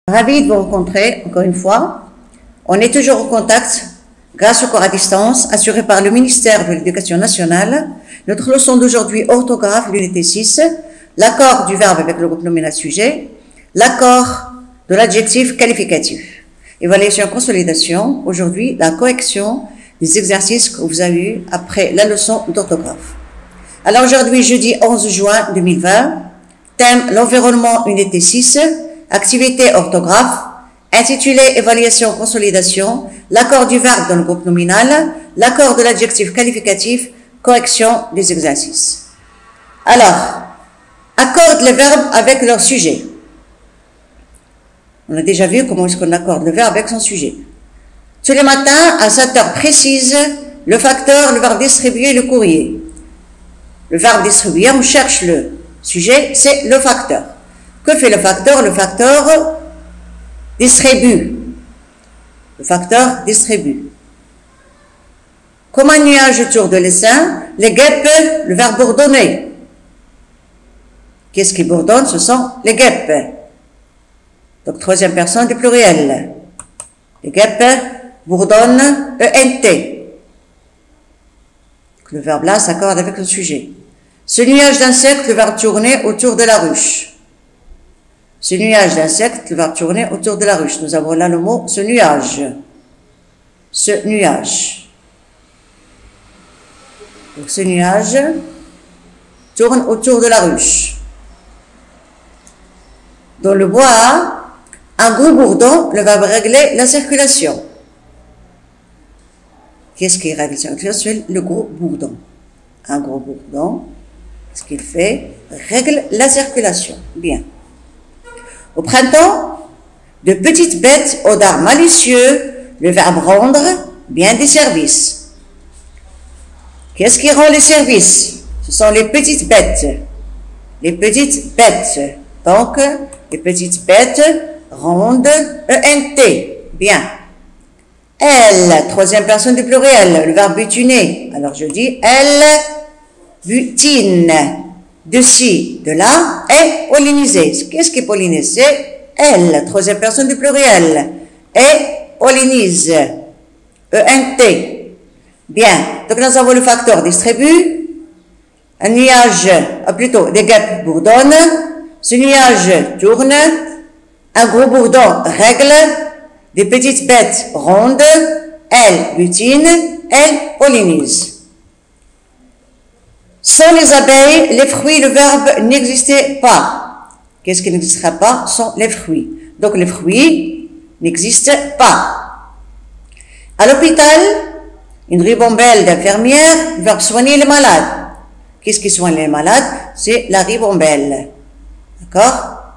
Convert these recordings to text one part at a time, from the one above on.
Ravi de vous rencontrer encore une fois. On est toujours en contact grâce au cours à distance assuré par le ministère de l'Éducation nationale. Notre leçon d'aujourd'hui, orthographe, l'unité 6, l'accord du verbe avec le groupe nominal sujet, l'accord de l'adjectif qualificatif. Évaluation consolidation, aujourd'hui la correction des exercices que vous avez eus après la leçon d'orthographe. Alors aujourd'hui, jeudi 11 juin 2020, thème l'environnement unité 6, activité orthographe, intitulé évaluation consolidation, l'accord du verbe dans le groupe nominal, l'accord de l'adjectif qualificatif, correction des exercices. Alors, accorde les verbes avec leur sujet. On a déjà vu comment est-ce qu'on accorde le verbe avec son sujet. Tous les matins, à 7 heures précises, le facteur, le verbe distribuer, le courrier. Le verbe distribuer, on cherche le sujet, c'est le facteur. Que fait le facteur? Le facteur distribue. Le facteur distribue. Comme un nuage autour de l'essaim, les guêpes, le verbe bourdonner. Qu'est-ce qui bourdonne? Ce sont les guêpes. Donc, troisième personne du pluriel. Les guêpes bourdonnent, ENT. Le verbe là s'accorde avec le sujet. Ce nuage d'insectes, le verbe tourner autour de la ruche. Ce nuage d'insectes, le verbe tourner autour de la ruche. Nous avons là le mot ce nuage. Ce nuage. Donc, ce nuage tourne autour de la ruche. Dans le bois, un gros bourdon, le verbe régler la circulation. Qu'est-ce qui règle la circulation? C'est le gros bourdon. Un gros bourdon, ce qu'il fait, règle la circulation. Bien. Au printemps, de petites bêtes aux dards malicieux, le verbe rendre, bien des services. Qu'est-ce qui rend les services? Ce sont les petites bêtes. Les petites bêtes. Donc, les petites bêtes rendent ENT. Bien. Elle, troisième personne du pluriel, le verbe butiner. Alors je dis, elle butine. De ci, de là, et polliniser. Qu'est-ce qui pollinise? C'est elle, troisième personne du pluriel. Et pollinise. ENT. Bien. Donc nous avons le facteur distribue. Un nuage, plutôt des guêpes bourdonnent. Ce nuage tourne. Un gros bourdon règle. Des petites bêtes rondes. Elle butine. Elle pollinise. Sans les abeilles, les fruits, le verbe n'existait pas. Qu'est-ce qui n'existera pas? Sont les fruits. Donc les fruits n'existent pas. À l'hôpital, une ribambelle d'infirmières, le verbe soigner les malades. Qu'est-ce qui soigne les malades? C'est la ribambelle. D'accord?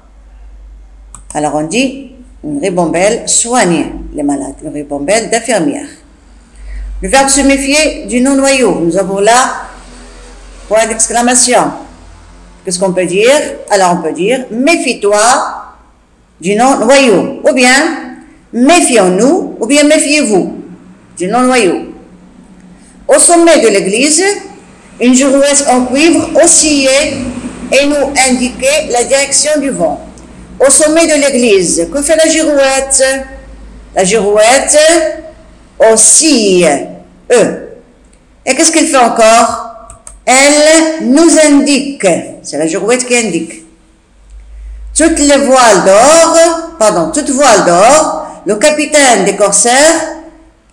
Alors on dit une ribambelle soigne les malades. Une ribambelle d'infirmières. Le verbe se méfier du non-noyau. Nous avons là point d'exclamation. Qu'est-ce qu'on peut dire? Alors on peut dire méfie-toi du non-noyau. Ou bien méfions-nous, ou bien méfiez-vous du non-noyau. Au sommet de l'église, une girouette en cuivre oscillait et nous indiquait la direction du vent. Au sommet de l'église, que fait la girouette? La girouette oscille. Et qu'est-ce qu'il fait encore? Elle nous indique, c'est la girouette qui indique. Toute voile d'or, le capitaine des corsaires,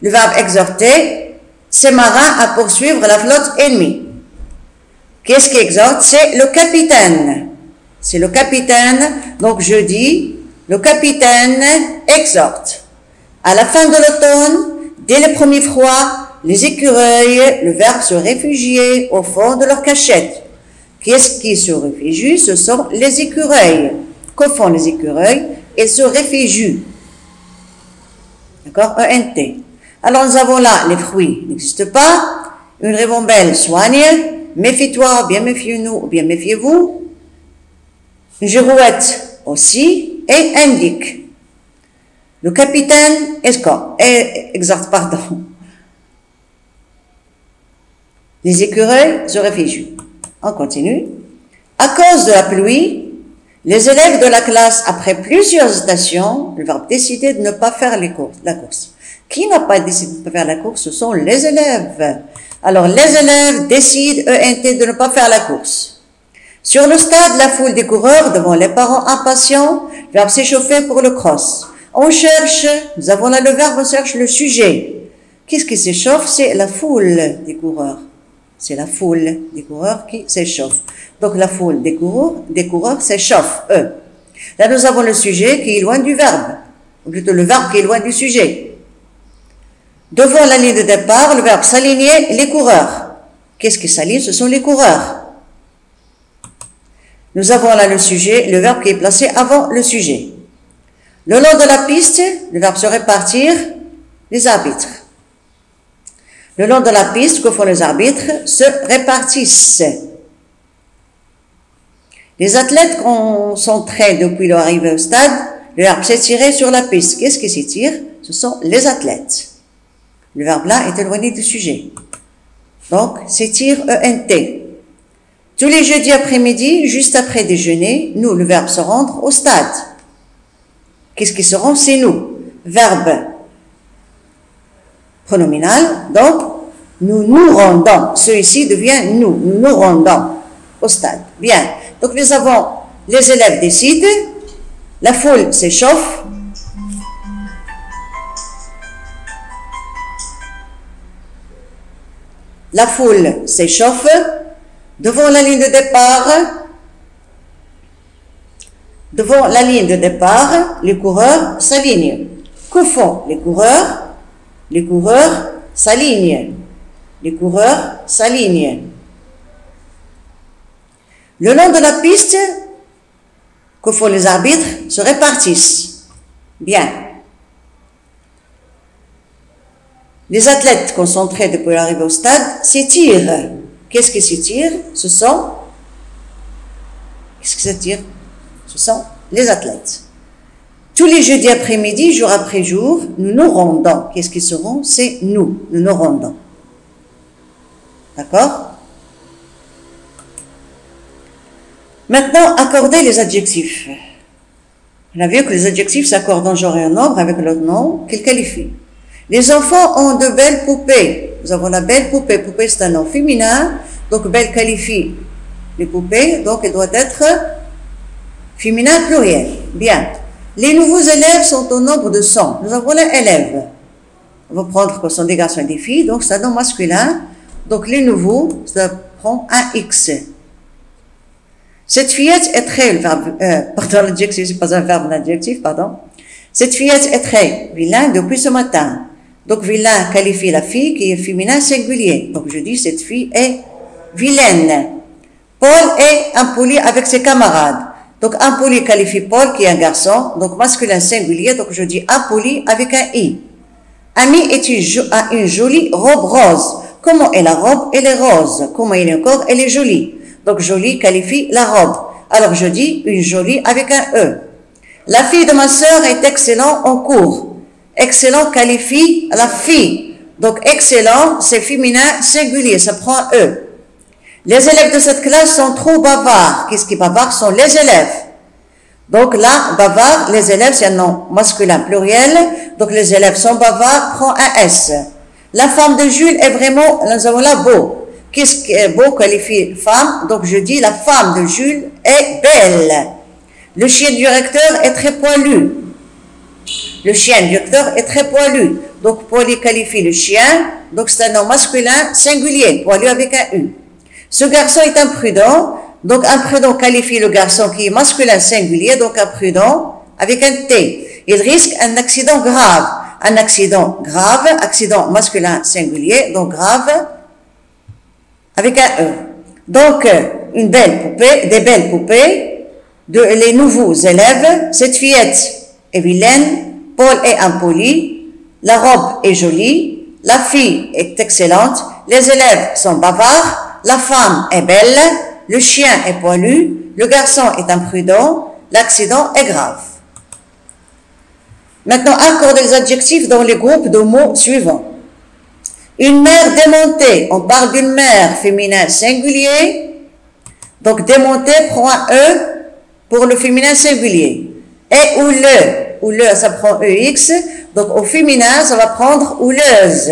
le verbe exhorter, ses marins à poursuivre la flotte ennemie. Qu'est-ce qui exhorte? C'est le capitaine. C'est le capitaine, donc je dis, le capitaine exhorte. À la fin de l'automne, dès le premier froid, les écureuils, le verbe se réfugier au fond de leur cachette. Qu'est-ce qui se réfugie? Ce sont les écureuils. Que font les écureuils? Ils se réfugient. D'accord? ENT. Alors nous avons là, les fruits n'existent pas. Une ribambelle soigne. Méfie-toi, bien méfiez-nous, bien méfiez-vous. Une girouette aussi et indique. Le capitaine exhorte, pardon. Les écureuils se réfugient. On continue. À cause de la pluie, Les élèves de la classe, après plusieurs hésitations, le verbe décider de ne pas faire la course. Qui n'a pas décidé de ne pas faire la course? Ce sont les élèves. Alors, les élèves décident, ENT, de ne pas faire la course. Sur le stade, la foule des coureurs, devant les parents impatients, le verbe s'échauffer pour le cross. On cherche, nous avons là le verbe, on cherche le sujet. Qu'est-ce qui s'échauffe? C'est la foule des coureurs. C'est la foule des coureurs qui s'échauffe. Donc, la foule des coureurs s'échauffe, eux. Là, nous avons le sujet qui est loin du verbe, ou plutôt le verbe qui est loin du sujet. Devant la ligne de départ, le verbe s'aligner, les coureurs. Qu'est-ce qui s'aligne? Ce sont les coureurs. Nous avons là le sujet, le verbe qui est placé avant le sujet. Le long de la piste, le verbe se répartir, les arbitres. Le long de la piste, que font les arbitres? Se répartissent. Les athlètes concentrés depuis leur arrivée au stade, le verbe s'étirer sur la piste. Qu'est-ce qui s'étire? Ce sont les athlètes. Le verbe là est éloigné du sujet. Donc, s'étire, ENT. Tous les jeudis après-midi, juste après déjeuner, nous, le verbe se rendre au stade. Qu'est-ce qui se rend? C'est nous. Verbe pronominal, donc, nous nous rendons. Ce ici devient nous. Nous nous rendons au stade. Bien. Donc, nous avons les élèves décident, la foule s'échauffe, la foule s'échauffe, devant la ligne de départ, les coureurs s'alignent. Que font les coureurs? Les coureurs s'alignent. Les coureurs s'alignent. Le long de la piste, que font les arbitres? Se répartissent. Bien. Les athlètes concentrés depuis l'arrivée au stade s'étirent. Qu'est-ce qui s'étire? Ce sont les athlètes. Tous les jeudis après-midi, jour après jour, nous nous rendons. Qu'est-ce qu'ils seront? C'est nous. Nous nous rendons. D'accord? Maintenant, accorder les adjectifs. On a vu que les adjectifs s'accordent en genre et en nombre avec leur nom qu'ils qualifient. Les enfants ont de belles poupées. Nous avons la belle poupée. Poupée, c'est un nom féminin. Donc, belle qualifie les poupées. Donc, elle doit être féminin pluriel. Bien. Les nouveaux élèves sont au nombre de 100. Nous avons les élèves. On va prendre que ce sont des garçons et des filles. Donc, c'est un nom masculin. Donc, les nouveaux, ça prend un X. Cette fillette est très, l'adjectif, c'est pas un verbe, un adjectif, pardon. Cette fillette est très vilaine depuis ce matin. Donc, vilain qualifie la fille qui est féminin singulier. Donc, je dis, cette fille est vilaine. Paul est impoli avec ses camarades. Donc, impoli qualifie Paul qui est un garçon. Donc, masculin singulier. Donc, je dis impoli avec un I. Ami a une jolie robe rose. Comment est la robe? Elle est rose. Comment il est encore? Elle est jolie. Donc, jolie qualifie la robe. Alors, je dis une jolie avec un E. La fille de ma sœur est excellente en cours. Excellent qualifie la fille. Donc, excellent, c'est féminin singulier, ça prend E. Les élèves de cette classe sont trop bavards. Qu'est-ce qui est bavard? Sont les élèves. Donc là, bavard, les élèves, c'est un nom masculin pluriel. Donc, les élèves sont bavards, prend un S. La femme de Jules est vraiment, nous avons là, beau. Qu'est-ce qui est beau qualifie femme? Donc, je dis la femme de Jules est belle. Le chien du recteur est très poilu. Le chien du recteur est très poilu. Donc, poilu qualifie le chien. Donc, c'est un nom masculin singulier, poilu avec un U. Ce garçon est imprudent. Donc, imprudent qualifie le garçon qui est masculin singulier. Donc, imprudent avec un T. Il risque un accident grave. Un accident grave, accident masculin singulier. Donc, grave avec un E. Donc, une belle poupée, des belles poupées, les nouveaux élèves. Cette fillette est vilaine. Paul est impoli, la robe est jolie, la fille est excellente, les élèves sont bavards, la femme est belle, le chien est poilu, le garçon est imprudent, l'accident est grave. Maintenant, accordez les adjectifs dans les groupes de mots suivants. Une mère démontée, on parle d'une mère féminin singulier, donc démontée prend un E, pour le féminin singulier. Et ou le, ça prend EX. Donc, au féminin, ça va prendre ouleuse.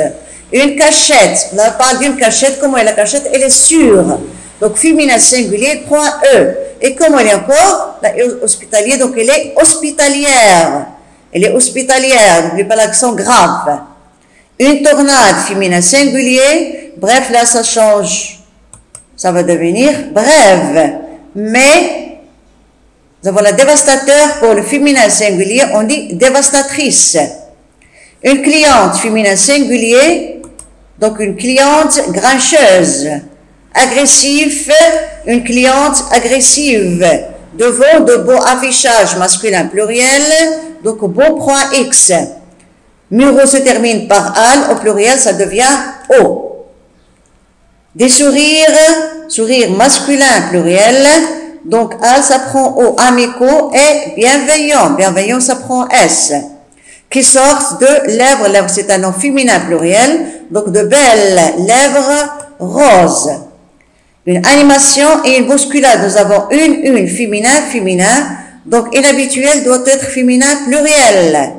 Une cachette. Là, on parle d'une cachette. Comment est la cachette? Elle est sûre. Donc, féminin singulier, elle prend un E. Et comment elle est encore? Là, hospitalier, donc elle est hospitalière. Elle est hospitalière. N'oubliez pas l'accent grave. Une tornade, féminin singulier. Bref, là, ça change. Ça va devenir brève. Mais, nous avons la dévastateur pour le féminin singulier. On dit dévastatrice. Une cliente, féminin singulier. Donc, une cliente grincheuse. Agressif, une cliente agressive. Devant de beaux affichages masculin pluriel. Donc, beau prend X. Muro se termine par al, au pluriel, ça devient O. Des sourires masculin pluriel, donc al, ça prend O. Amicaux et bienveillant, bienveillant, ça prend S. Qui sortent de lèvres, lèvres c'est un nom féminin pluriel, donc de belles lèvres roses. Une animation et une bousculade, nous avons une, féminin, donc inhabituel doit être féminin pluriel.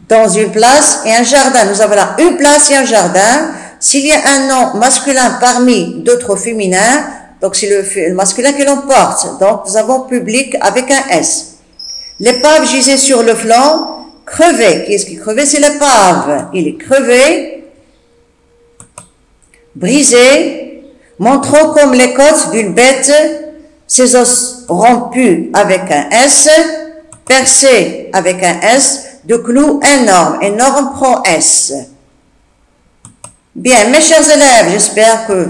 Dans une place et un jardin. Nous avons là une place et un jardin. S'il y a un nom masculin parmi d'autres féminins, donc c'est le masculin qui l'emporte. Donc nous avons public avec un S. L'épave gisait sur le flanc, crevé. Qui est-ce qui crevait? C'est l'épave. Il est crevé, brisé, montrant comme les côtes d'une bête, ses os rompus avec un S, percés avec un S, de clous énorme. Énorme prend S. Bien, mes chers élèves, j'espère que,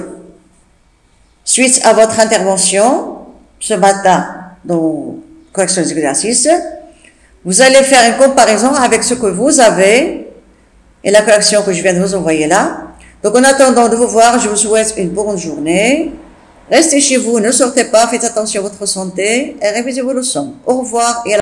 suite à votre intervention, ce matin, dans correction des exercices, vous allez faire une comparaison avec ce que vous avez et la correction que je viens de vous envoyer là. Donc, en attendant de vous voir, je vous souhaite une bonne journée. Restez chez vous, ne sortez pas, faites attention à votre santé et révisez vos leçons. Au revoir et à la